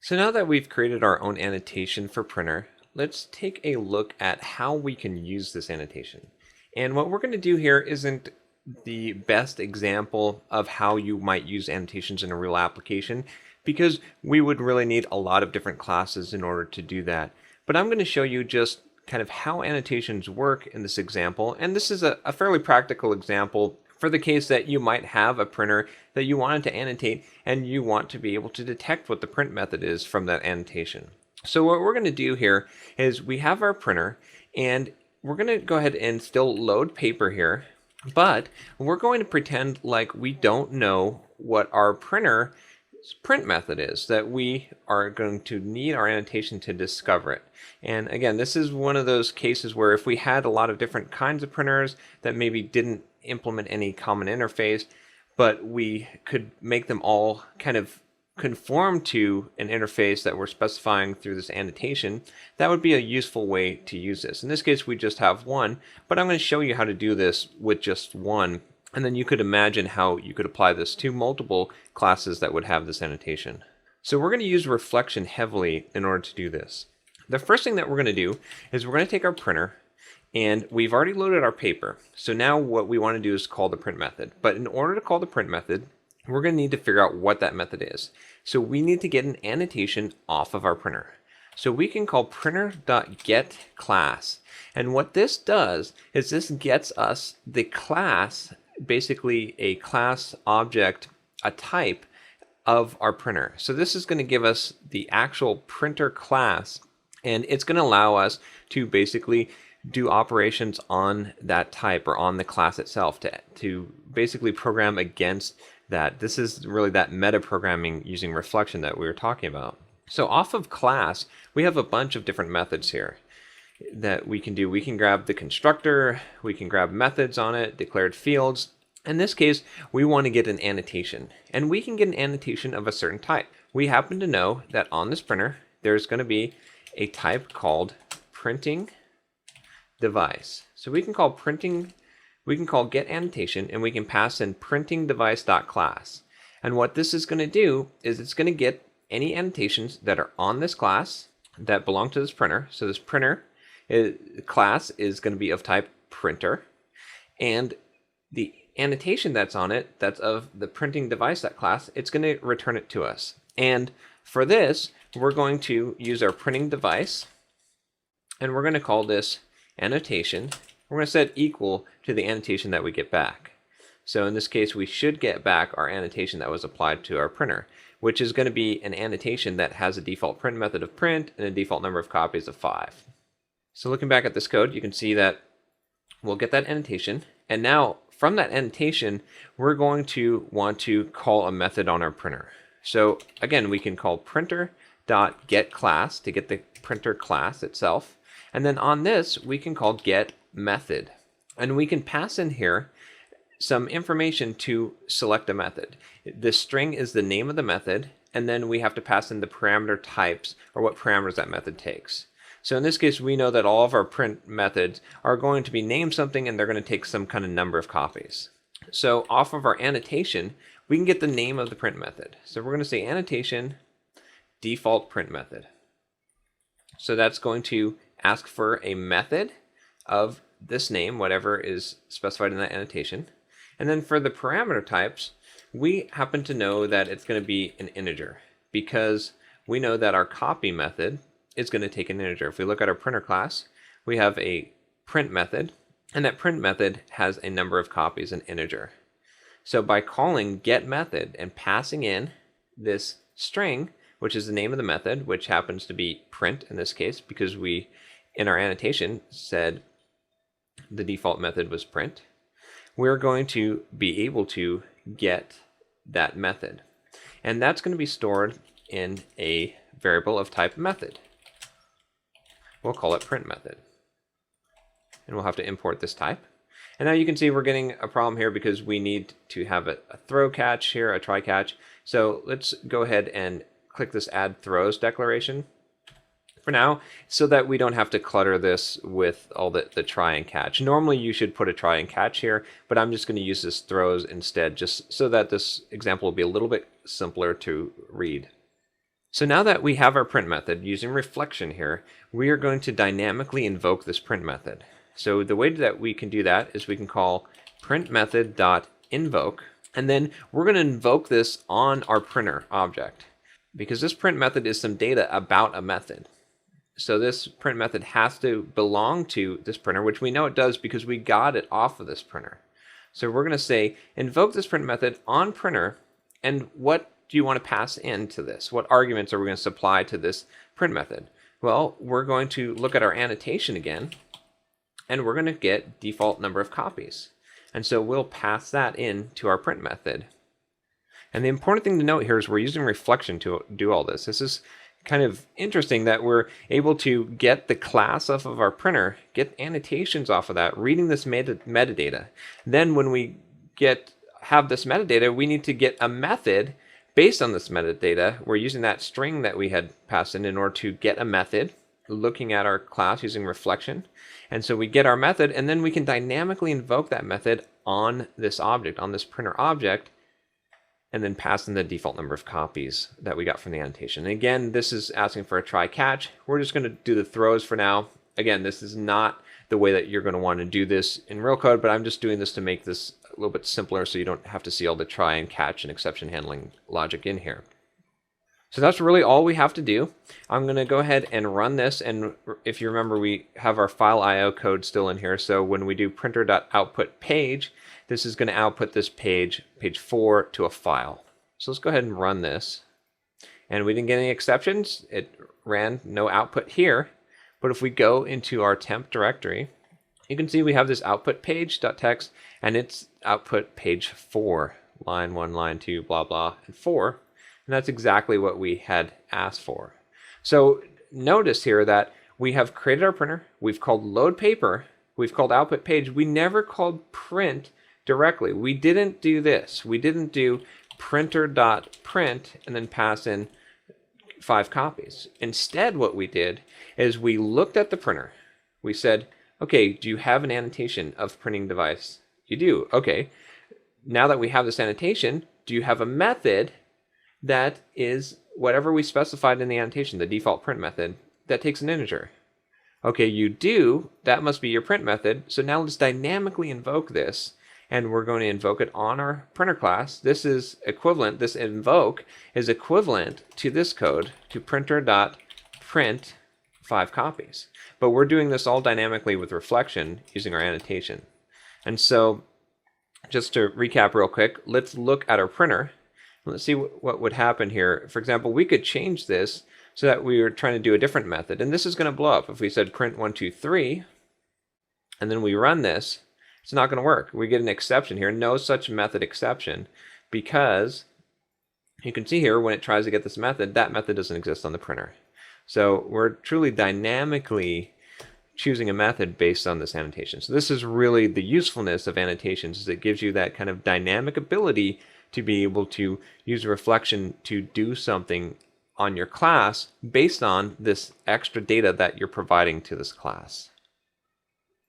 So now that we've created our own annotation for printer, let's take a look at how we can use this annotation. And what we're going to do here isn't the best example of how you might use annotations in a real application, because we would really need a lot of different classes in order to do that. But I'm going to show you just kind of how annotations work in this example, and this is a fairly practical example for the case that you might have a printer that you wanted to annotate and you want to be able to detect what the print method is from that annotation. So what we're going to do here is we have our printer, and we're going to go ahead and still load paper here, but we're going to pretend like we don't know what our printer print method is, that we are going to need our annotation to discover it. And again, this is one of those cases where if we had a lot of different kinds of printers that maybe didn't implement any common interface, but we could make them all kind of conform to an interface that we're specifying through this annotation, that would be a useful way to use this. In this case, we just have one, but I'm going to show you how to do this with just one. And then you could imagine how you could apply this to multiple classes that would have this annotation. So we're going to use reflection heavily in order to do this. The first thing that we're going to do is we're going to take our printer, and we've already loaded our paper. So now what we want to do is call the print method. But in order to call the print method, we're going to need to figure out what that method is. So we need to get an annotation off of our printer. So we can call printer.getClass. And what this does is this gets us the class, basically a class object, a type of our printer. So this is going to give us the actual printer class, and it's going to allow us to basically do operations on that type or on the class itself to basically program against that. This is really that meta programming using reflection that we were talking about. So off of class, we have a bunch of different methods here that we can do. We can grab the constructor, we can grab methods on it, declared fields. In this case, we want to get an annotation, and we can get an annotation of a certain type. We happen to know that on this printer, there's going to be a type called printing device. So we can call get annotation, and we can pass in printing device.class. And what this is going to do is it's going to get any annotations that are on this class that belong to this printer. So this printer class is going to be of type printer, and the annotation that's on it, that's of the printing device.class, it's going to return it to us. And for this, we're going to use our printing device, and we're going to call this annotation. We're going to set equal to the annotation that we get back. So in this case, we should get back our annotation that was applied to our printer, which is going to be an annotation that has a default print method of print and a default number of copies of 5. So looking back at this code, you can see that we'll get that annotation, and now from that annotation, we're going to want to call a method on our printer. So again, we can call printer.getClass to get the printer class itself. And then on this, we can call getMethod. And we can pass in here some information to select a method. The string is the name of the method, and then we have to pass in the parameter types, or what parameters that method takes. So in this case, we know that all of our print methods are going to be named something, and they're going to take some kind of number of copies. So off of our annotation, we can get the name of the print method. So we're going to say annotation default print method. So that's going to ask for a method of this name, whatever is specified in that annotation. And then for the parameter types, we happen to know that it's going to be an integer, because we know that our copy method is going to take an integer. If we look at our printer class, we have a print method, and that print method has a number of copies, an integer. So by calling getMethod and passing in this string, which is the name of the method, which happens to be print in this case, because we, in our annotation, said the default method was print, we're going to be able to get that method. And that's going to be stored in a variable of type method. We'll call it print method. And we'll have to import this type. And now you can see we're getting a problem here because we need to have a throw catch here, a try catch. So let's go ahead and click this add throws declaration for now, so that we don't have to clutter this with all the try and catch. Normally you should put a try and catch here, but I'm just going to use this throws instead, just so that this example will be a little bit simpler to read. So now that we have our print method using reflection here, we are going to dynamically invoke this print method. So the way that we can do that is we can call print method.invoke, and then we're going to invoke this on our printer object, because this print method is some data about a method. So this print method has to belong to this printer, which we know it does because we got it off of this printer. So we're going to say invoke this print method on printer, and what do you want to pass into this? What arguments are we going to supply to this print method? Well, we're going to look at our annotation again, and we're going to get default number of copies. And so we'll pass that in to our print method. And the important thing to note here is we're using reflection to do all this. This is kind of interesting that we're able to get the class off of our printer, get annotations off of that, reading this metadata. Then when we have this metadata, we need to get a method based on this metadata. We're using that string that we had passed in order to get a method, looking at our class using reflection. And so we get our method, and then we can dynamically invoke that method on this object, on this printer object, and then pass in the default number of copies that we got from the annotation. And again, this is asking for a try catch. We're just going to do the throws for now. Again, this is not the way that you're going to want to do this in real code, but I'm just doing this to make this a little bit simpler so you don't have to see all the try and catch and exception handling logic in here. So that's really all we have to do. I'm going to go ahead and run this, and if you remember, we have our file IO code still in here. So when we do printer.output page, this is going to output this page 4, to a file. So let's go ahead and run this. And we didn't get any exceptions. It ran no output here. But if we go into our temp directory, you can see we have this output page.txt, and it's output page 4, line 1, line 2, blah, blah, and 4. And that's exactly what we had asked for. So notice here that we have created our printer, we've called load paper, we've called output page, we never called print directly. We didn't do this. We didn't do printer.print and then pass in 5 copies. Instead, what we did is we looked at the printer. We said, okay, do you have an annotation of printing device? You do. Okay. Now that we have this annotation, do you have a method that is whatever we specified in the annotation, the default print method, that takes an integer? Okay, you do. That must be your print method. So now let's dynamically invoke this, and we're going to invoke it on our printer class. This is equivalent, this invoke is equivalent to this code, to printer.print 5 copies. But we're doing this all dynamically with reflection using our annotation. And so just to recap real quick, let's look at our printer. Let's see what would happen here. For example, we could change this so that we were trying to do a different method, and this is going to blow up. If we said print 1, 2, 3, and then we run this, it's not going to work. We get an exception here, no such method exception, because you can see here when it tries to get this method, that method doesn't exist on the printer. So we're truly dynamically choosing a method based on this annotation. So this is really the usefulness of annotations, is it gives you that kind of dynamic ability to be able to use reflection to do something on your class based on this extra data that you're providing to this class.